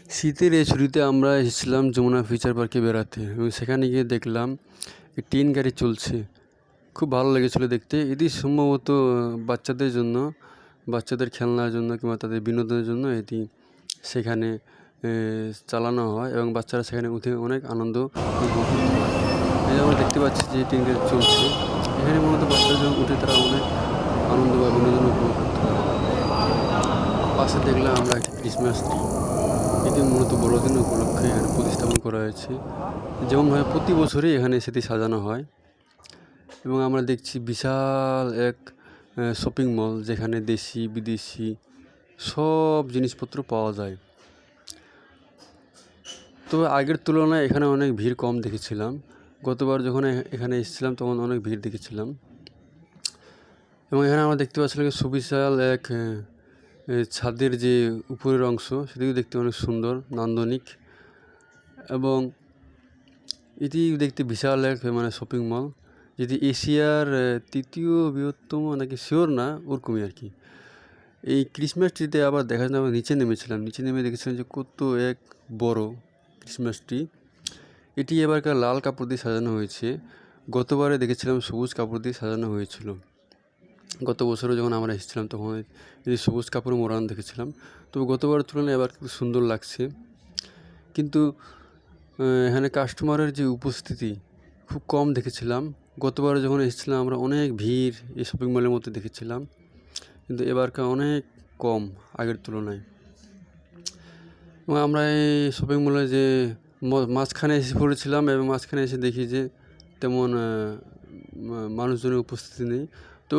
শীতের এই ছুটিতে আমরা এসেছিলাম যমুনা ফিউচার পার্কে বেড়াতে এবং সেখানে গিয়ে দেখলাম ট্রেন গাড়ি চলছে। খুব ভালো লেগেছিলো দেখতে। এটি সম্ভবত বাচ্চাদের জন্য, বাচ্চাদের খেলনার জন্য কিংবা তাদের বিনোদনের জন্য এটি সেখানে চালানো হয় এবং বাচ্চারা সেখানে উঠে অনেক আনন্দ উপভোগ করতে পারে। এই যে আমরা দেখতে পাচ্ছি যে ট্রেন গাড়ি চলছে, এখানে মূলত বাচ্চারা যখন উঠে তারা অনেক আনন্দ বা বিনোদন উপভোগ করতে পারে। পাশে দেখলাম আমরা একটি ক্রিসমাস ট্রি। এটি মূলত বড়দিন উপলক্ষে এখানে প্রতিস্থাপন করা হয়েছে। যেমনভাবে প্রতি বছরই এখানে সেটি সাজানো হয়। এবং আমরা দেখছি বিশাল এক শপিং মল, যেখানে দেশি বিদেশি সব জিনিসপত্র পাওয়া যায়। তবে আগের তুলনায় এখানে অনেক ভিড় কম দেখেছিলাম। গতবার যখন এখানে এসেছিলাম তখন অনেক ভিড় দেখেছিলাম। এবং এখানে আমরা দেখতে পাচ্ছিলাম সুবিশাল এক ছাদের যে উপরের অংশ, সেটিও দেখতে অনেক সুন্দর, নান্দনিক। এবং এটি দেখতে বিশাল এক শপিং মল, যেটি এশিয়ার তৃতীয় বৃহত্তম নাকি শিওর না, ওরকমই আর কি। এই ক্রিসমাস ট্রিতে আবার দেখা যায় আমরা নিচে নেমেছিলাম, নিচে নেমে দেখেছিলাম যে কত এক বড় ক্রিসমাস ট্রি। এটি এবারকার লাল কাপড় দিয়ে সাজানো হয়েছে। গতবারে দেখেছিলাম সবুজ কাপড় দিয়ে সাজানো হয়েছিল। গত বছরও যখন আমরা এসেছিলাম তখন এই সবুজ কাপড় মোড়ানো দেখেছিলাম। তবে গতবারের তুলনায় এবার খুব সুন্দর লাগছে। কিন্তু এখানে কাস্টমারের যে উপস্থিতি খুব কম দেখেছিলাম। গতবার যখন এসেছিলাম আমরা অনেক ভিড় এই শপিং মলের মধ্যে দেখেছিলাম, কিন্তু এবারকার অনেক কম আগের তুলনায়। এবং আমরা এই শপিং মলে যে মাঝখানে এসে পড়েছিলাম এবং মাঝখানে এসে দেখি যে তেমন মানুষজনের উপস্থিতি নেই। তো